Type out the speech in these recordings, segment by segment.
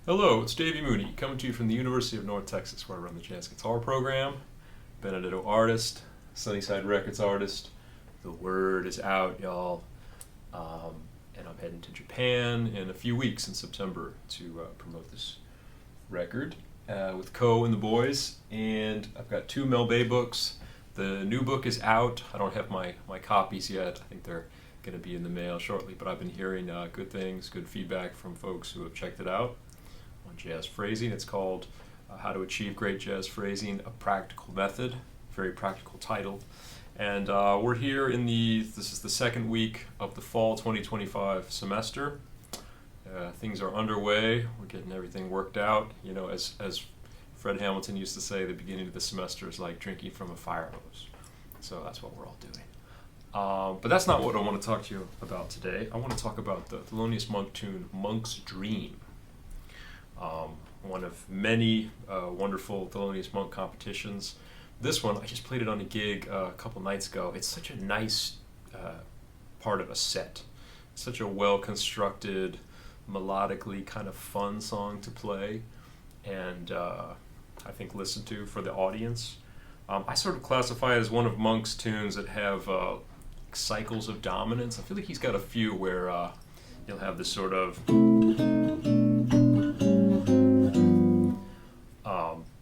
Hello, it's Davy Mooney, coming to you from the University of North Texas, where I run the jazz guitar program. Benedetto artist, Sunnyside Records artist. The word is out, y'all. And I'm heading to Japan in a few weeks in September to promote this record with Ko and the boys. And I've got two Mel Bay books. The new book is out. I don't have my copies yet. I think they're going to be in the mail shortly, but I've been hearing good things, good feedback from folks who have checked it out on jazz phrasing. It's called How to Achieve Great Jazz Phrasing, A Practical Method. Very practical title. And we're here this is the second week of the fall 2025 semester. Things are underway. We're getting everything worked out. You know, as Fred Hamilton used to say, the beginning of the semester is like drinking from a fire hose. So that's what we're all doing. But that's not what I want to talk to you about today. I want to talk about the Thelonious Monk tune, Monk's Dream. One of many wonderful Thelonious Monk competitions. This one, I just played it on a gig a couple nights ago. It's such a nice part of a set. Such a well-constructed, melodically kind of fun song to play, and I think listened to for the audience. I sort of classify it as one of Monk's tunes that have cycles of dominance. I feel like he's got a few where you'll have this sort of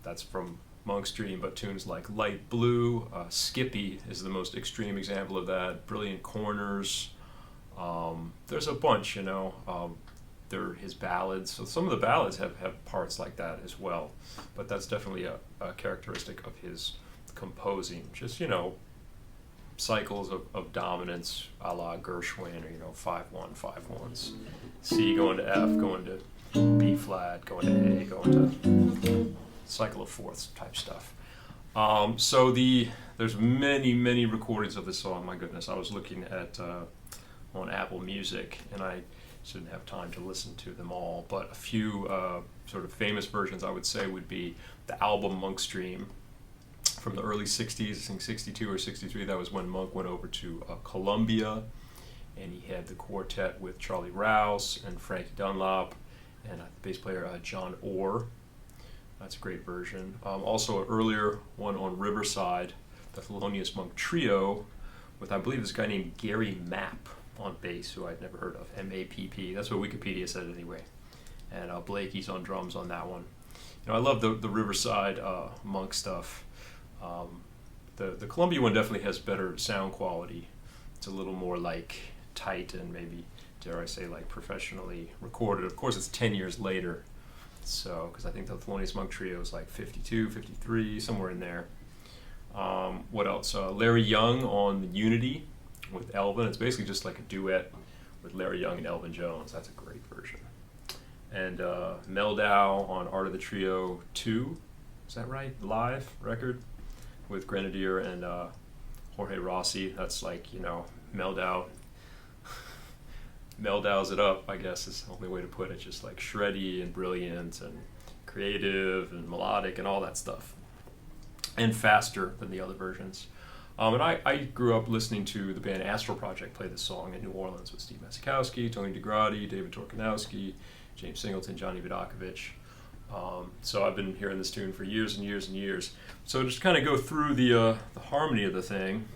that's from Monk's Dream, but tunes like Light Blue, Skippy is the most extreme example of that, Brilliant Corners. There's a bunch, you know. They're his ballads, so some of the ballads have parts like that as well, but that's definitely a characteristic of his composing, just, you know, cycles of dominance a la Gershwin, or, you know, 5-1, 5-1s, C going to F, going to B flat, going to A, going to cycle of fourths type stuff. So there's many recordings of this song. My goodness, I was looking at on Apple Music, and I didn't have time to listen to them all, but a few sort of famous versions I would say would be the album Monk's Dream from the early 60s, I think 62 or 63. That was when Monk went over to Columbia, and he had the quartet with Charlie Rouse and Frankie Dunlop and a bass player John Orr. That's a great version. Also an earlier one on Riverside, the Thelonious Monk Trio, with I believe this guy named Gary Mapp on bass, who I'd never heard of, M-A-P-P. That's what Wikipedia said anyway. And Blakey's on drums on that one. You know, I love the Riverside Monk stuff. The Columbia one definitely has better sound quality. It's a little more like tight and maybe, dare I say, like professionally recorded. Of course, it's 10 years later. So, because I think the Thelonious Monk Trio is like 52, 53, somewhere in there. What else? Larry Young on Unity with Elvin. It's basically just like a duet with Larry Young and Elvin Jones. That's a great version. And Meldau on Art of the Trio 2. Is that right? Live record with Grenadier and Jorge Rossi. That's like, you know, Meldau's it up, I guess is the only way to put it. Just like shreddy and brilliant and creative and melodic and all that stuff. And faster than the other versions. And I grew up listening to the band Astral Project play this song in New Orleans with Steve Masikowski, Tony DeGradi, David Torkanowski, James Singleton, Johnny Vidakovich. So I've been hearing this tune for years and years and years. So just kind of go through the harmony of the thing.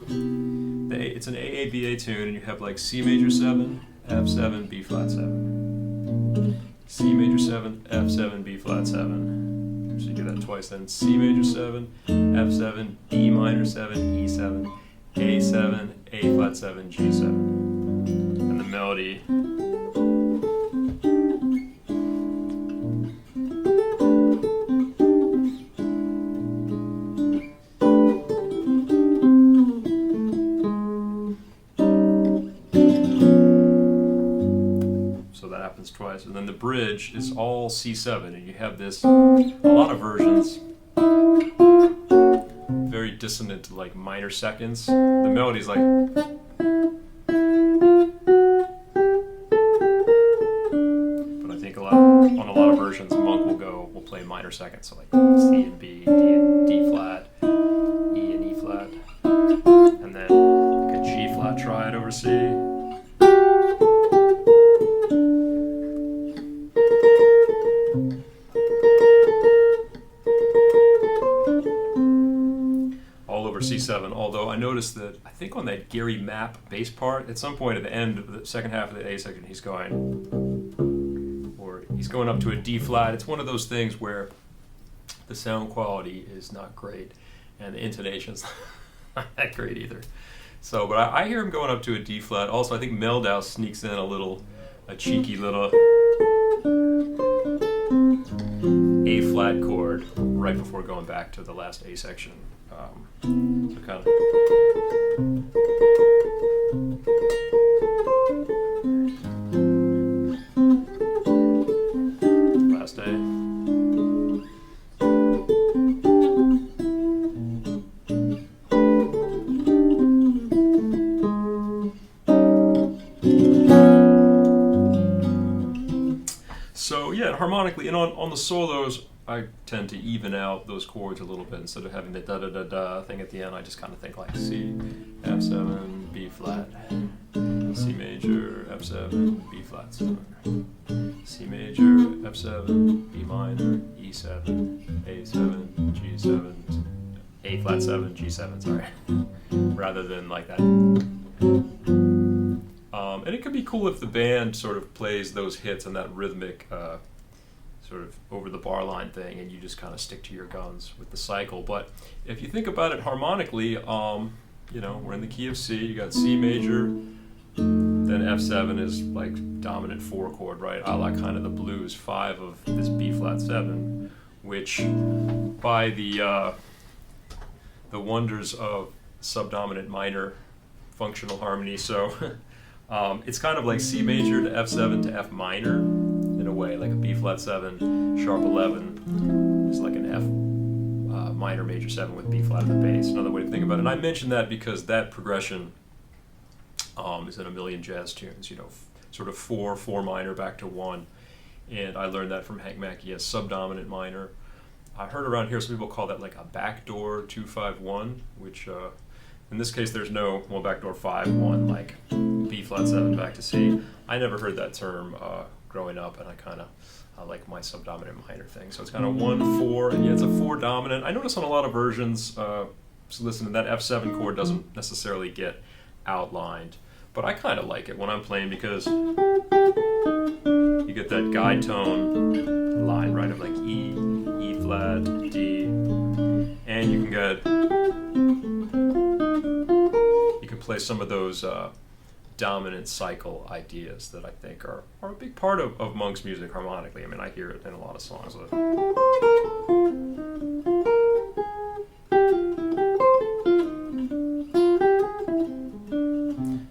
It's an AABA tune, and you have like C major 7, F7, B flat 7. C major 7, F7, B flat 7. So you do that twice then. C major 7, F7, D minor 7, E7, A7, A flat 7, G7. And the melody. Twice, and then the bridge is all C7, and you have this, a lot of versions, very dissonant, like minor seconds. The melody's like, but I think on a lot of versions, Monk will play minor seconds, so like C and B, D and D flat, E and E flat, and then like a G flat triad over C. noticed that I think on that Gary Mapp bass part, at some point at the end of the second half of the A section, he's going up to a D flat. It's one of those things where the sound quality is not great and the intonation's not that great either. So, but I hear him going up to a D flat. Also, I think Meldau sneaks in a cheeky little A flat chord right before going back to the last A section. So kind of. Last A. So yeah, harmonically, and on the solos, I tend to even out those chords a little bit. Instead of having the da da da da thing at the end, I just kind of think like C, F7, B flat, C major, F7, B flat 7, C major, F7, B minor, E7, A7, G7, A flat 7, G7, sorry, rather than like that. And it could be cool if the band sort of plays those hits and that rhythmic sort of over the bar line thing, and you just kind of stick to your guns with the cycle. But if you think about it harmonically, you know, we're in the key of C, you got C major, then F7 is like dominant 4 chord, right? A la kind of the blues 5 of this B flat 7, which by the wonders of subdominant minor functional harmony, so it's kind of like C major to F7 to F minor in a way, like a B flat 7, sharp 11 is like an F minor major 7 with B flat in the bass. Another way to think about it. And I mentioned that because that progression is in a million jazz tunes, you know, sort of 4 minor back to 1. And I learned that from Hank Mackey as subdominant minor. I heard around here some people call that like a backdoor 2-5-1, which in this case there's no, well, backdoor 5-1, like B flat 7 back to C. I never heard that term growing up, and I kind of like my subdominant minor thing. So it's kind of 1-4, and yeah, it's a 4 dominant. I notice on a lot of versions, so listen, that F7 chord doesn't necessarily get outlined, but I kind of like it when I'm playing because you get that guide tone line, right, of like E, E flat, D, and you can play some of those dominant cycle ideas that I think are a big part of Monk's music harmonically. I mean, I hear it in a lot of songs.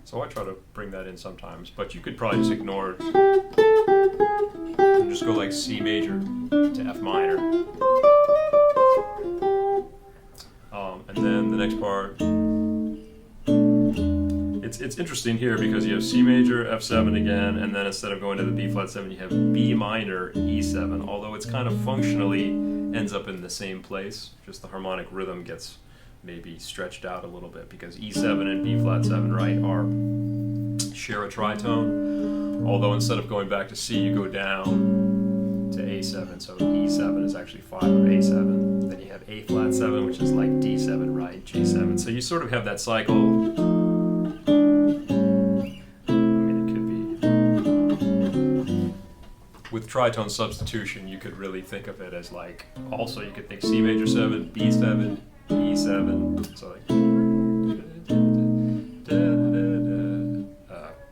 So I try to bring that in sometimes, but you could probably just ignore it and just go like C major to F minor. And then the next part, it's interesting here because you have C major, F7 again, and then instead of going to the B flat 7, you have B minor, E7, although it's kind of functionally ends up in the same place, just the harmonic rhythm gets maybe stretched out a little bit because E7 and B flat 7, right, share a tritone, although instead of going back to C, you go down to A7, so E7 is actually 5 of A7, then you have A flat 7, which is like D7, right, G7, so you sort of have that cycle. With tritone substitution, you could really think of it as like, also you could think C major 7, B7, E7, so like,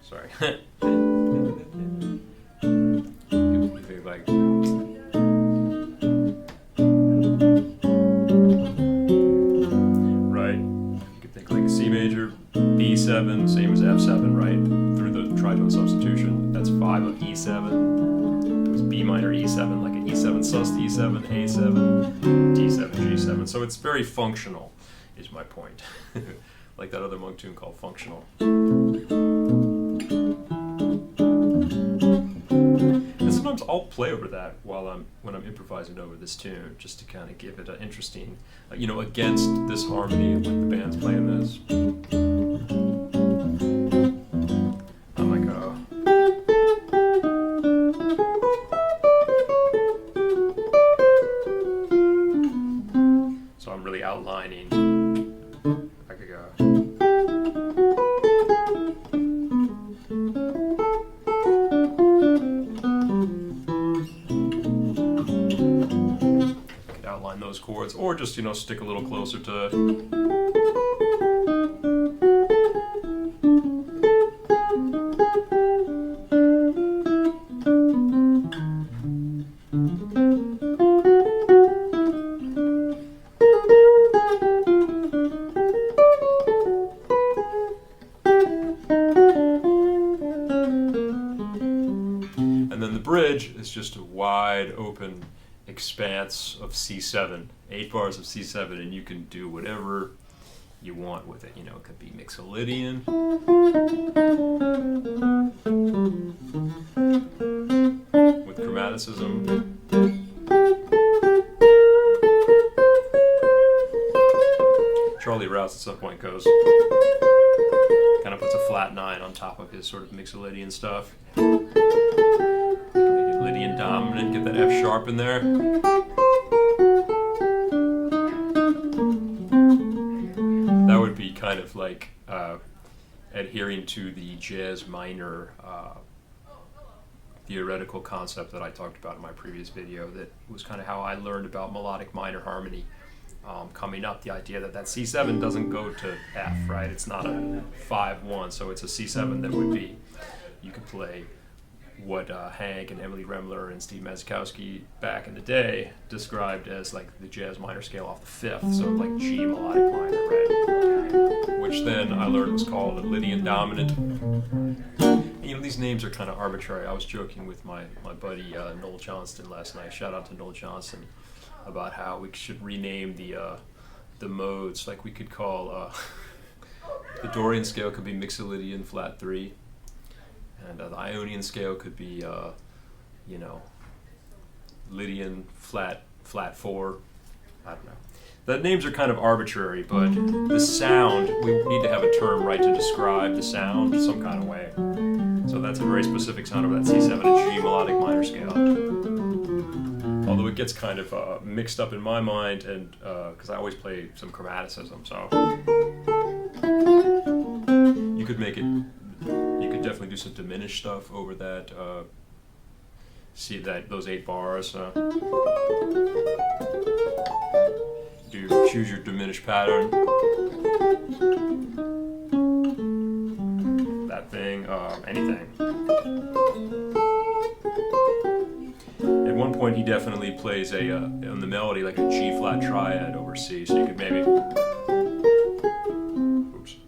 sorry. You could think like, right, you could think like C major, B7, same as F7, right, through the tritone substitution, that's 5 of E7. B minor E7, like an E7 sus to E7, A7, D7, G7. So it's very functional, is my point. Like that other Monk tune called Functional. And sometimes I'll play over that when I'm improvising over this tune, just to kind of give it an interesting, you know, against this harmony, like the band's playing this. I'm like, so I'm really outlining. I could go. those chords, or just, stick a little closer to it. And then the bridge is just a wide open expanse of C7, 8 bars of C7, and you can do whatever you want with it. It could be Mixolydian, with chromaticism. Charlie Rouse at some point goes, kind of puts a flat 9 on top of his sort of Mixolydian stuff. Lydian dominant, get that F sharp in there. That would be kind of like adhering to the jazz minor theoretical concept that I talked about in my previous video. That was kind of how I learned about melodic minor harmony. Coming up, the idea that C7 doesn't go to F, right? It's not a 5-1, so it's a C7 that would be, you could play what Hank and Emily Remler and Steve Mazikowski back in the day described as like the jazz minor scale off the 5th, so like G melodic minor, right? Which then I learned was called a Lydian dominant. And, these names are kind of arbitrary. I was joking with my buddy Noel Johnston last night. Shout out to Noel Johnston, about how we should rename the modes. Like we could call the Dorian scale could be Mixolydian flat 3. And the Ionian scale could be, Lydian flat 4. I don't know. The names are kind of arbitrary, but the sound, we need to have a term, right, to describe the sound some kind of way. So that's a very specific sound of that C7 and G melodic minor scale. Although it gets kind of mixed up in my mind, and because I always play some chromaticism, so you could make it. You could definitely do some diminished stuff over that. See those 8 bars. Choose your diminished pattern. That thing, anything. At one point, he definitely plays on the melody like a G flat triad over C. So you could maybe,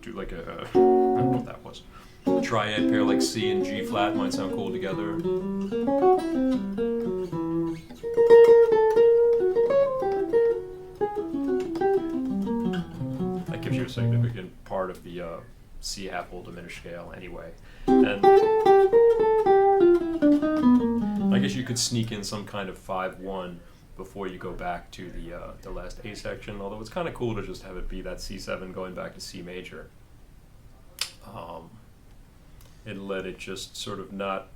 do like I don't know what that was. Triad pair like C and G flat might sound cool together. That gives you a significant part of the C half whole diminished scale anyway. And I guess you could sneak in some kind of 5-1 before you go back to the last A section, although it's kind of cool to just have it be that C7 going back to C major. And let it just sort of not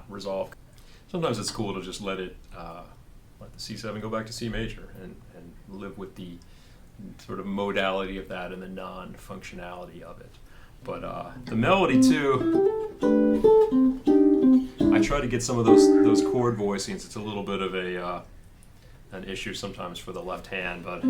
resolve. Sometimes it's cool to just let the C7 go back to C major and live with the sort of modality of that and the non-functionality of it. But the melody too, I try to get some of those chord voicings. It's a little bit of an issue sometimes for the left hand, but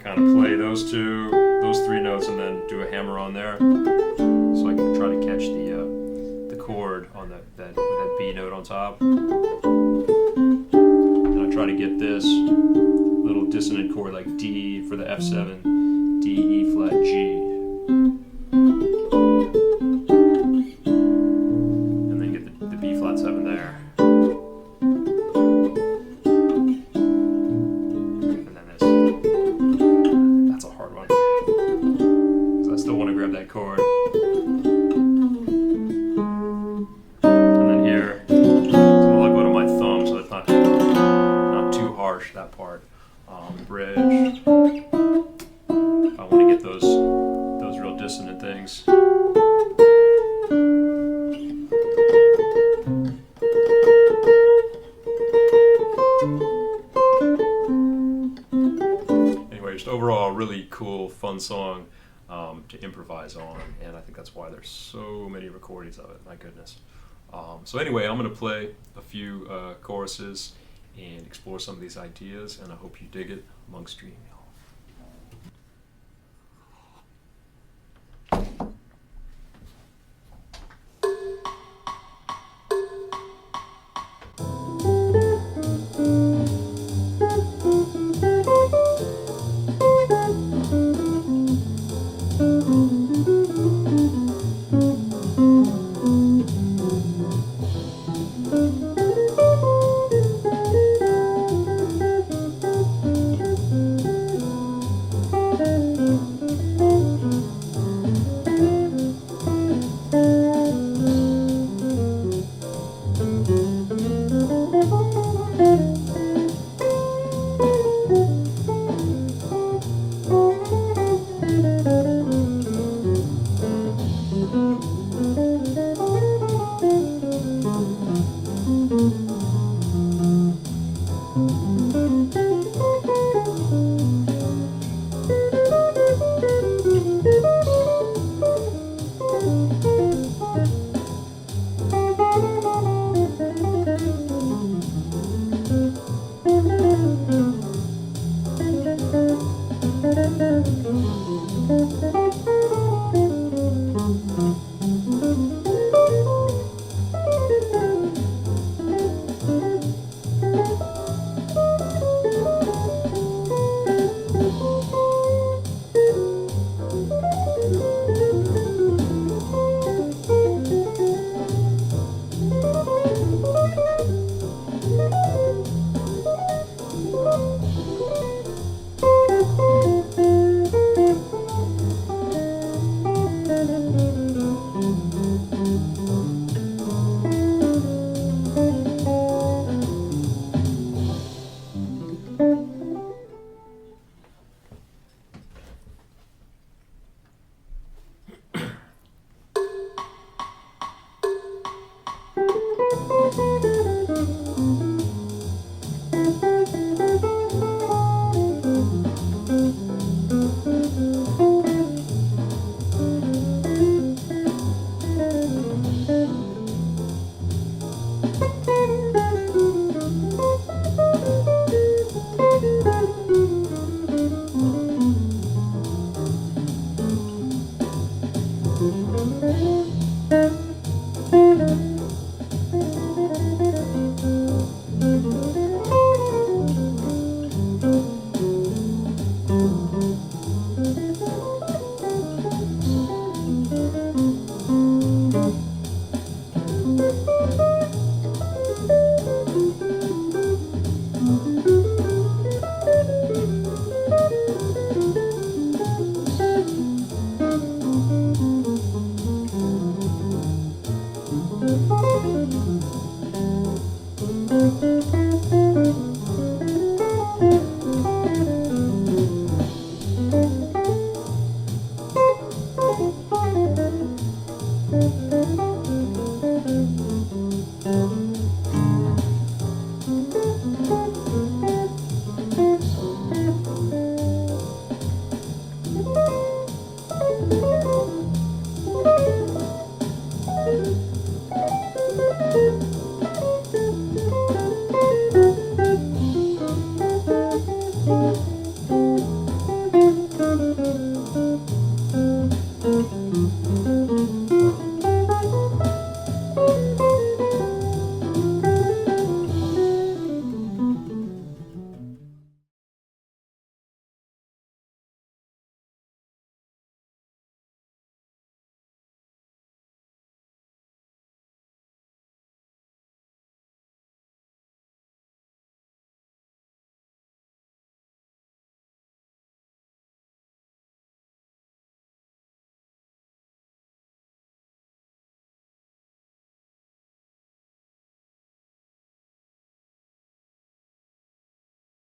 kind of play those 3 notes and then do a hammer on there, so I can try to catch the chord on with that B note on top, and I try to get this little dissonant chord like D for the F7, D, E flat, G, and then get the B flat 7 there. That chord, and then here I'm gonna go to my thumb so it's not too harsh, that part. Bridge, if I want to get those real dissonant things. Anyway, just overall a really cool, fun song to improvise on, and I think that's why there's so many recordings of it. My goodness. So anyway, I'm going to play a few choruses and explore some of these ideas, and I hope you dig it. Monk Stream, y'all.